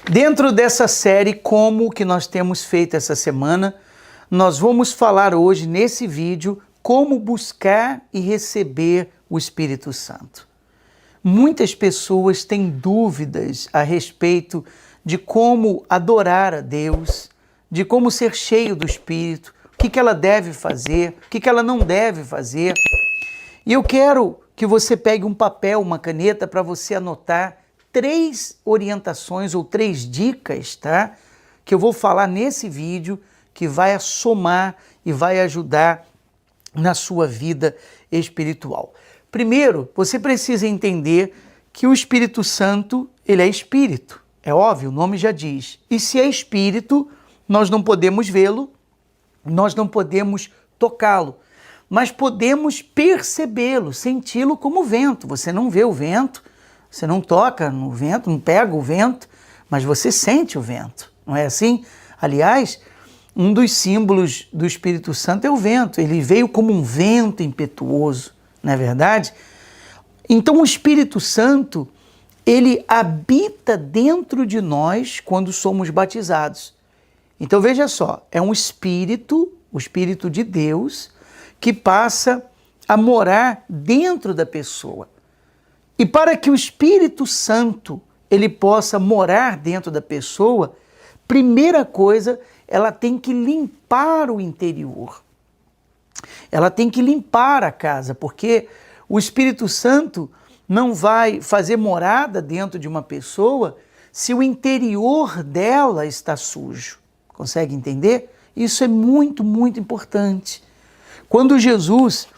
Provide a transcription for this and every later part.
Dentro dessa série Como que nós temos feito essa semana, nós vamos falar hoje nesse vídeo como buscar e receber o Espírito Santo. Muitas pessoas têm dúvidas a respeito de como adorar a Deus, de como ser cheio do Espírito, o que ela deve fazer, o que ela não deve fazer. E eu quero que você pegue um papel, uma caneta para você anotar 3 orientações ou 3 dicas, tá? Que eu vou falar nesse vídeo, que vai somar e vai ajudar na sua vida espiritual. Primeiro, você precisa entender que o Espírito Santo, ele é Espírito. É óbvio, o nome já diz. E se é Espírito, nós não podemos vê-lo, nós não podemos tocá-lo, mas podemos percebê-lo, senti-lo como vento. Você não vê o vento, você não toca no vento, não pega o vento, mas você sente o vento, não é assim? Aliás, um dos símbolos do Espírito Santo é o vento. Ele veio como um vento impetuoso, não é verdade? Então o Espírito Santo, ele habita dentro de nós quando somos batizados. Então veja só, é um Espírito, o Espírito de Deus, que passa a morar dentro da pessoa. E para que o Espírito Santo ele possa morar dentro da pessoa, primeira coisa, ela tem que limpar o interior. Ela tem que limpar a casa, porque o Espírito Santo não vai fazer morada dentro de uma pessoa se o interior dela está sujo. Consegue entender? Isso é muito, muito importante. Quando Jesus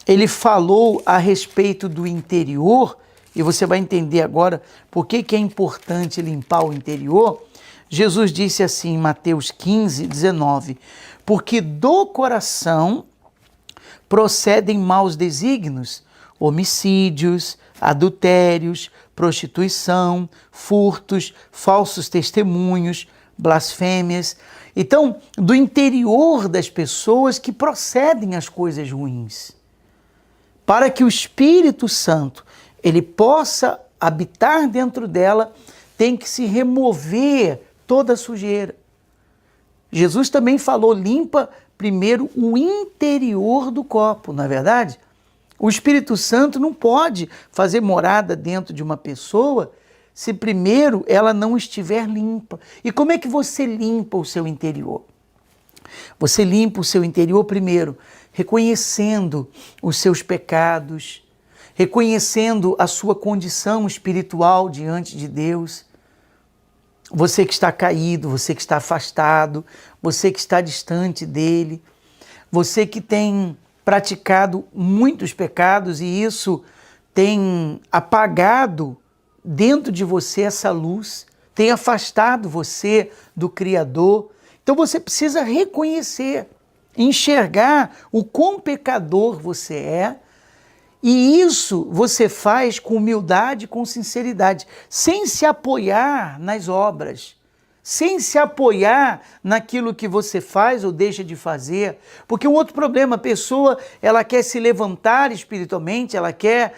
ele falou a respeito do interior, e você vai entender agora por que é importante limpar o interior, Jesus disse assim em Mateus 15, 19, porque do coração procedem maus desígnios, homicídios, adultérios, prostituição, furtos, falsos testemunhos, blasfêmias. Então, do interior das pessoas que procedem as coisas ruins. Para que o Espírito Santo ele possa habitar dentro dela, tem que se remover toda a sujeira. Jesus também falou, limpa primeiro o interior do copo, não é verdade? O Espírito Santo não pode fazer morada dentro de uma pessoa se primeiro ela não estiver limpa. E como é que você limpa o seu interior? Você limpa o seu interior primeiro, reconhecendo os seus pecados, reconhecendo a sua condição espiritual diante de Deus. Você que está caído, você que está afastado, você que está distante dele, você que tem praticado muitos pecados e isso tem apagado dentro de você essa luz, tem afastado você do Criador. Então você precisa reconhecer, enxergar o quão pecador você é. E isso você faz com humildade, com sinceridade, sem se apoiar nas obras, sem se apoiar naquilo que você faz ou deixa de fazer. Porque um outro problema, a pessoa ela quer se levantar espiritualmente, ela quer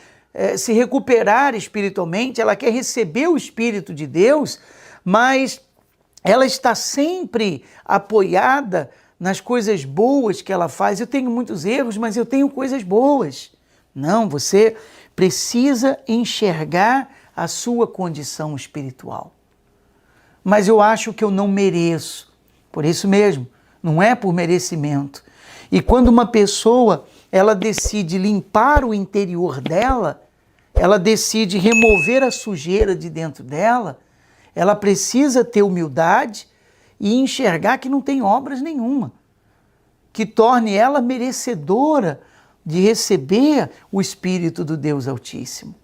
se recuperar espiritualmente, ela quer receber o Espírito de Deus, mas ela está sempre apoiada nas coisas boas que ela faz. Eu tenho muitos erros, mas eu tenho coisas boas. Não, você precisa enxergar a sua condição espiritual. Mas eu acho que eu não mereço. Por isso mesmo, não é por merecimento. E quando uma pessoa, ela decide limpar o interior dela, ela decide remover a sujeira de dentro dela, ela precisa ter humildade e enxergar que não tem obras nenhuma, que torne ela merecedora de receber o Espírito do Deus Altíssimo.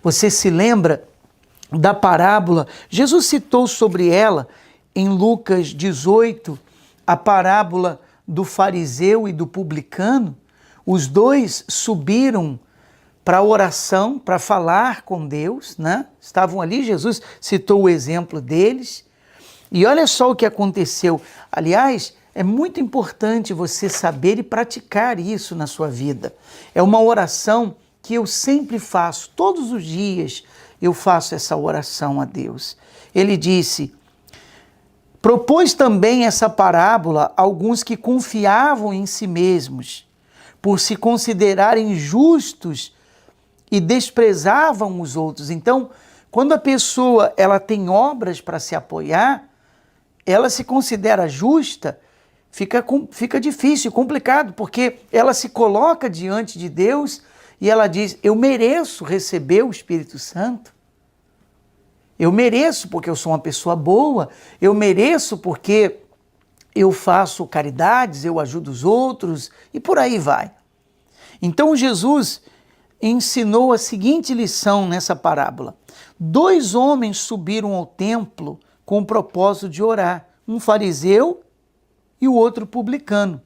Você se lembra da parábola? Jesus citou sobre ela em Lucas 18, a parábola do fariseu e do publicano. Os dois subiram para a oração, para falar com Deus, né? Estavam ali, Jesus citou o exemplo deles. E olha só o que aconteceu. Aliás, é muito importante você saber e praticar isso na sua vida. É uma oração que eu sempre faço, todos os dias eu faço essa oração a Deus. ele disse: propôs também essa parábola a alguns que confiavam em si mesmos, por se considerarem justos e desprezavam os outros. Então, quando a pessoa ela tem obras para se apoiar, ela se considera justa, fica difícil, complicado, porque ela se coloca diante de Deus e ela diz: eu mereço receber o Espírito Santo. Eu mereço porque eu sou uma pessoa boa, eu mereço porque eu faço caridades, eu ajudo os outros e por aí vai. Então Jesus ensinou a seguinte lição nessa parábola: 2 homens subiram ao templo com o propósito de orar, um fariseu e o outro publicano.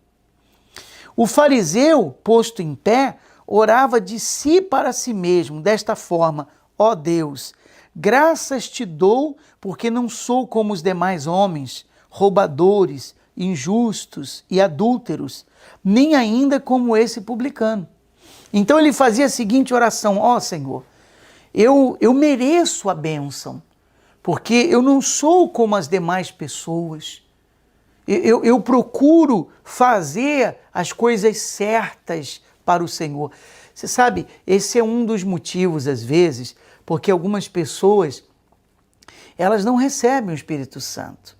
O fariseu, posto em pé, orava de si para si mesmo, desta forma: ó Deus, graças te dou porque não sou como os demais homens, roubadores, injustos e adúlteros, nem ainda como esse publicano. Então ele fazia a seguinte oração: ó Senhor, eu mereço a bênção, porque eu não sou como as demais pessoas. Eu procuro fazer as coisas certas para o Senhor. Você sabe, esse é um dos motivos, às vezes, porque algumas pessoas, elas não recebem o Espírito Santo.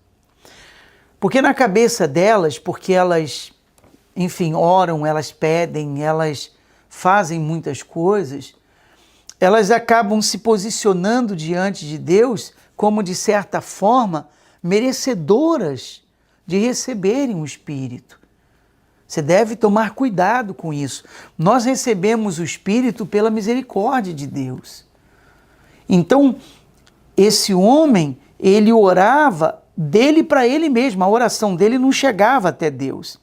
Porque na cabeça delas, porque elas, enfim, oram, elas pedem, elas fazem muitas coisas, elas acabam se posicionando diante de Deus como, de certa forma, merecedoras de receberem o Espírito. Você deve tomar cuidado com isso. Nós recebemos o Espírito pela misericórdia de Deus. Então, esse homem, ele orava dele para ele mesmo, a oração dele não chegava até Deus.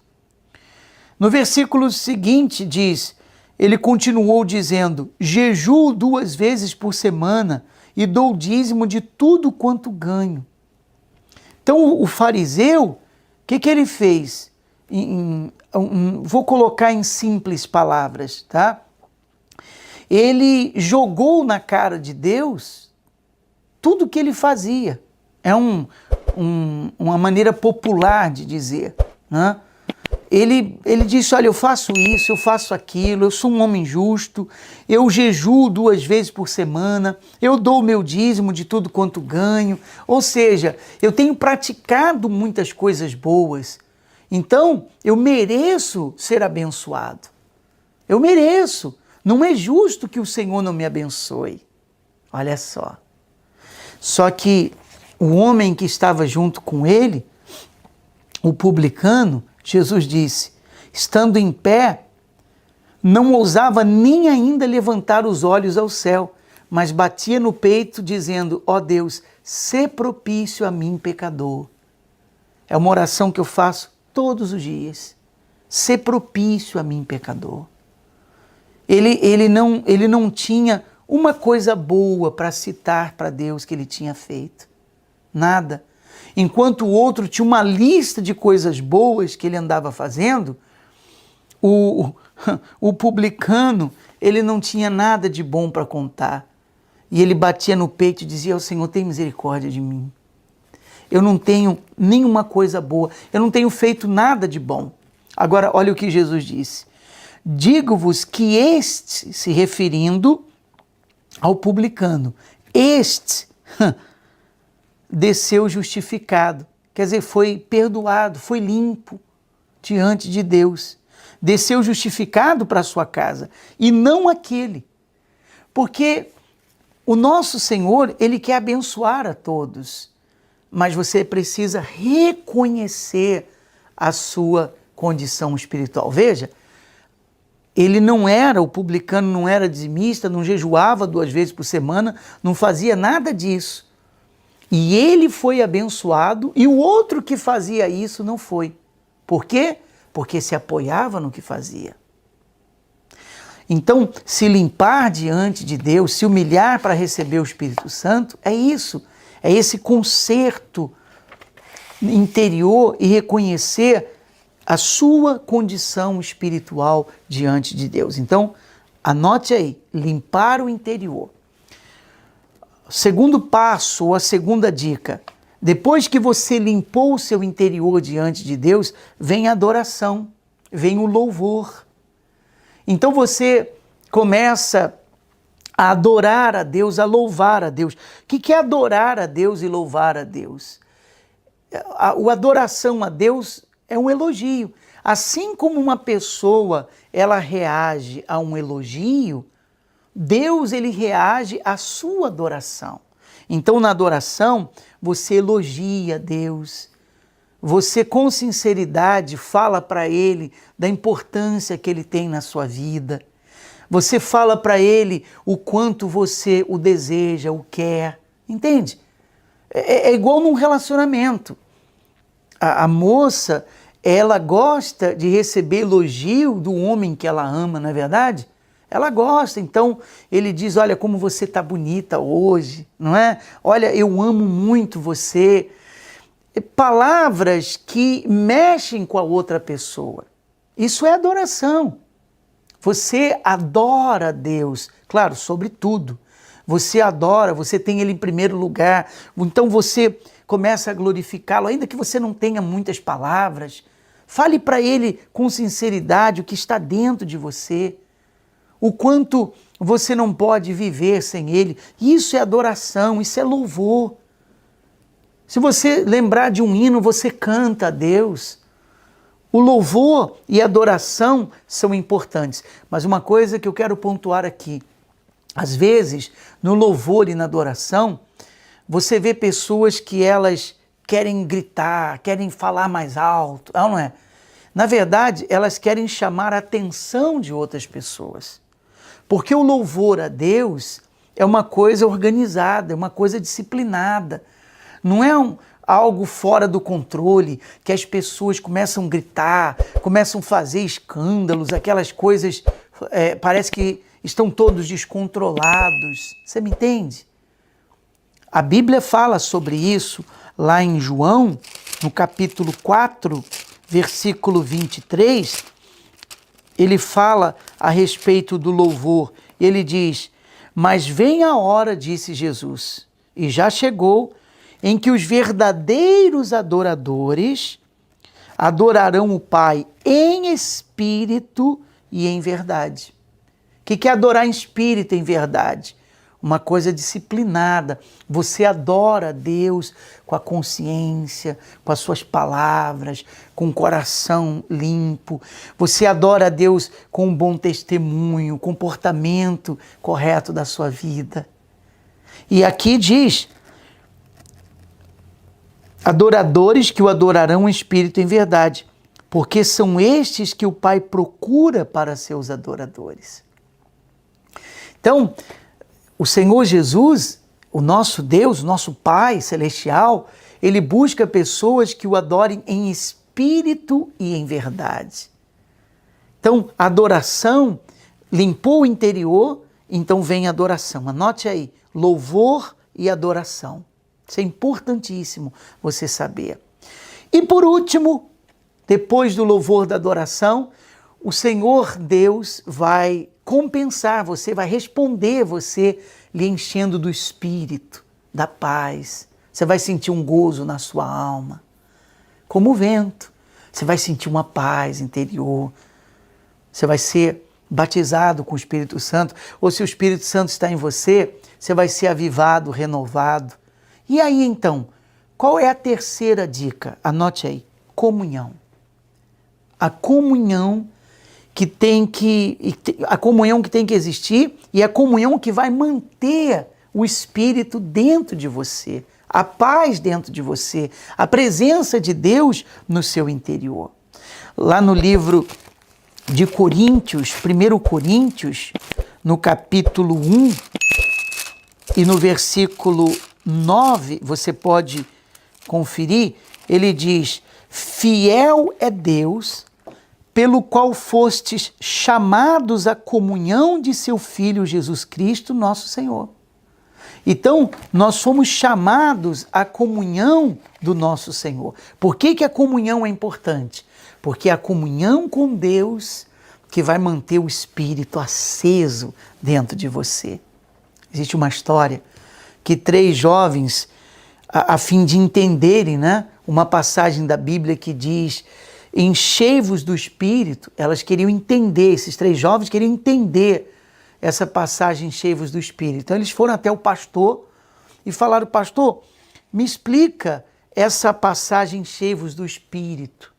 No versículo seguinte diz, ele continuou dizendo: jejuo 2 vezes por semana e dou dízimo de tudo quanto ganho. Então o fariseu, o que ele fez? Vou colocar em simples palavras, tá? Ele jogou na cara de Deus tudo o que ele fazia. É uma maneira popular de dizer, né? Ele disse: olha, eu faço isso, eu faço aquilo, eu sou um homem justo, eu jejuo 2 vezes por semana, eu dou o meu dízimo de tudo quanto ganho. Ou seja, eu tenho praticado muitas coisas boas, então eu mereço ser abençoado. Eu mereço. Não é justo que o Senhor não me abençoe. Olha só. Só que o homem que estava junto com ele, o publicano, Jesus disse, estando em pé, não ousava nem ainda levantar os olhos ao céu, mas batia no peito dizendo: ó Deus, sê propício a mim, pecador. É uma oração que eu faço todos os dias. Sê propício a mim, pecador. Ele não tinha uma coisa boa para citar para Deus que ele tinha feito. Nada. Enquanto o outro tinha uma lista de coisas boas que ele andava fazendo, o publicano, ele não tinha nada de bom para contar. E ele batia no peito e dizia: ó Senhor, tem misericórdia de mim. Eu não tenho nenhuma coisa boa, eu não tenho feito nada de bom. Agora, olha o que Jesus disse. Digo-vos que este, se referindo ao publicano, este desceu justificado, quer dizer, foi perdoado, foi limpo diante de Deus. Desceu justificado para a sua casa, e não aquele. Porque o nosso Senhor, Ele quer abençoar a todos, mas você precisa reconhecer a sua condição espiritual. Veja, o publicano não era dizimista, não jejuava 2 vezes por semana, não fazia nada disso. E ele foi abençoado e o outro que fazia isso não foi. Por quê? Porque se apoiava no que fazia. Então, se limpar diante de Deus, se humilhar para receber o Espírito Santo, é isso. É esse conserto interior e reconhecer a sua condição espiritual diante de Deus. Então, anote aí, limpar o interior. Segundo passo, ou a segunda dica, depois que você limpou o seu interior diante de Deus, vem a adoração, vem o louvor. Então você começa a adorar a Deus, a louvar a Deus. O que é adorar a Deus e louvar a Deus? A adoração a Deus é um elogio. Assim como uma pessoa ela reage a um elogio, Deus ele reage à sua adoração. Então na adoração você elogia Deus, você com sinceridade fala para Ele da importância que Ele tem na sua vida, você fala para Ele o quanto você o deseja, o quer, entende? É igual num relacionamento. A moça, ela gosta de receber elogio do homem que ela ama, não é verdade? Ela gosta, então ele diz, olha como você está bonita hoje, não é? Olha, eu amo muito você. Palavras que mexem com a outra pessoa. Isso é adoração. Você adora a Deus, claro, sobre tudo. Você adora, você tem Ele em primeiro lugar, então você começa a glorificá-lo, ainda que você não tenha muitas palavras. Fale para Ele com sinceridade o que está dentro de você. O quanto você não pode viver sem Ele. Isso é adoração, isso é louvor. Se você lembrar de um hino, você canta a Deus. O louvor e a adoração são importantes. Mas uma coisa que eu quero pontuar aqui. Às vezes, no louvor e na adoração, você vê pessoas que elas querem gritar, querem falar mais alto, não é? Na verdade, elas querem chamar a atenção de outras pessoas. Porque o louvor a Deus é uma coisa organizada, é uma coisa disciplinada. Não é algo fora do controle, que as pessoas começam a gritar, começam a fazer escândalos, aquelas coisas, parece que estão todos descontrolados. Você me entende? A Bíblia fala sobre isso lá em João, no capítulo 4, versículo 23, ele fala a respeito do louvor. Ele diz, mas vem a hora, disse Jesus, e já chegou, em que os verdadeiros adoradores adorarão o Pai em espírito e em verdade. O que é adorar em espírito e em verdade? Uma coisa disciplinada. Você adora a Deus com a consciência, com as suas palavras, com o coração limpo. Você adora a Deus com um bom testemunho, comportamento correto da sua vida. E aqui diz, adoradores que o adorarão em espírito e em verdade, porque são estes que o Pai procura para seus adoradores. Então, o Senhor Jesus, o nosso Deus, o nosso Pai celestial, Ele busca pessoas que o adorem em espírito e em verdade. Então, a adoração limpou o interior, então vem a adoração. Anote aí, louvor e adoração. Isso é importantíssimo você saber. E por último, depois do louvor da adoração, o Senhor Deus vai compensar você, vai responder você, lhe enchendo do Espírito, da paz. Você vai sentir um gozo na sua alma, como o vento. Você vai sentir uma paz interior. Você vai ser batizado com o Espírito Santo, ou se o Espírito Santo está em você, você vai ser avivado, renovado. E aí então, qual é a terceira dica? Anote aí, comunhão. A comunhão que tem que existir e a comunhão que vai manter o Espírito dentro de você, a paz dentro de você, a presença de Deus no seu interior. Lá no livro de Coríntios, 1 Coríntios, no capítulo 1 e no versículo 9, você pode conferir, ele diz, fiel é Deus, pelo qual fostes chamados à comunhão de seu Filho Jesus Cristo, nosso Senhor. Então, nós somos chamados à comunhão do nosso Senhor. Por que a comunhão é importante? Porque é a comunhão com Deus que vai manter o Espírito aceso dentro de você. Existe uma história que 3 jovens, a fim de entenderem, né, uma passagem da Bíblia que diz: enchei-vos do Espírito. Elas queriam entender, esses 3 jovens queriam entender essa passagem, enchei-vos do Espírito. Então eles foram até o pastor e falaram: pastor, me explica essa passagem, enchei-vos do Espírito.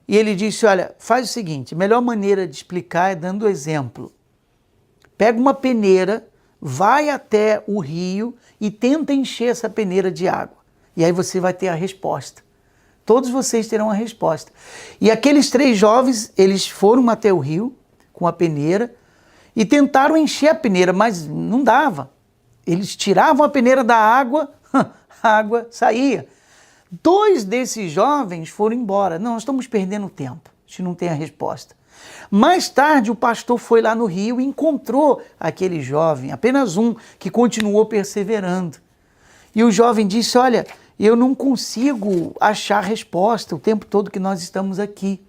E ele disse: olha, faz o seguinte, a melhor maneira de explicar é dando exemplo. Pega uma peneira, vai até o rio e tenta encher essa peneira de água. E aí você vai ter a resposta. Todos vocês terão a resposta. E aqueles 3 jovens, eles foram até o rio com a peneira e tentaram encher a peneira, mas não dava. Eles tiravam a peneira da água, a água saía. 2 desses jovens foram embora. Não, nós estamos perdendo tempo, a gente não tem a resposta. Mais tarde, o pastor foi lá no rio e encontrou aquele jovem, apenas um, que continuou perseverando. E o jovem disse: olha, eu não consigo achar a resposta o tempo todo que nós estamos aqui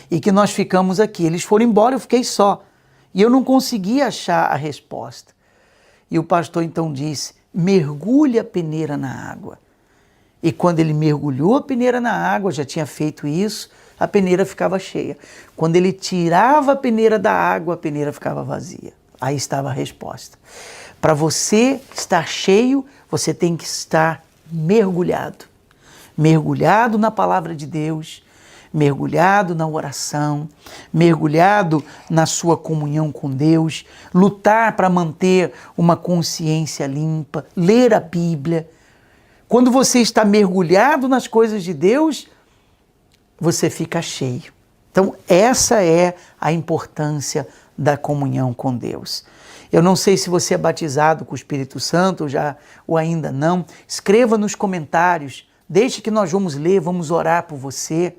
e que nós ficamos aqui. Eles foram embora, eu fiquei só. E eu não consegui achar a resposta. E o pastor então disse: mergulhe a peneira na água. E quando ele mergulhou a peneira na água, já tinha feito isso, a peneira ficava cheia. Quando ele tirava a peneira da água, a peneira ficava vazia. Aí estava a resposta. Para você estar cheio, você tem que estar mergulhado. Mergulhado na palavra de Deus, mergulhado na oração, mergulhado na sua comunhão com Deus, lutar para manter uma consciência limpa, ler a Bíblia. Quando você está mergulhado nas coisas de Deus, você fica cheio. Então, essa é a importância da comunhão com Deus. Eu não sei se você é batizado com o Espírito Santo ou ainda não. Escreva nos comentários, deixe que nós vamos ler, vamos orar por você.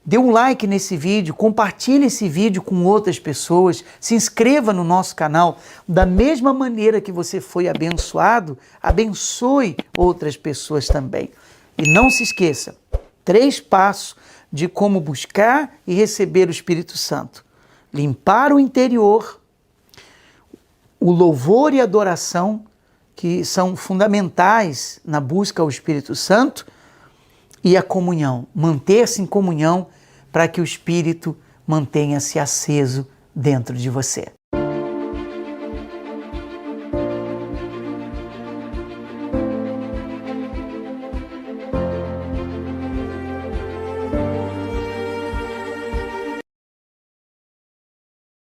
Dê um like nesse vídeo, compartilhe esse vídeo com outras pessoas, se inscreva no nosso canal. Da mesma maneira que você foi abençoado, abençoe outras pessoas também. E não se esqueça, 3 passos de como buscar e receber o Espírito Santo. Limpar o interior, o louvor e a adoração, que são fundamentais na busca ao Espírito Santo, e a comunhão, manter-se em comunhão para que o Espírito mantenha-se aceso dentro de você.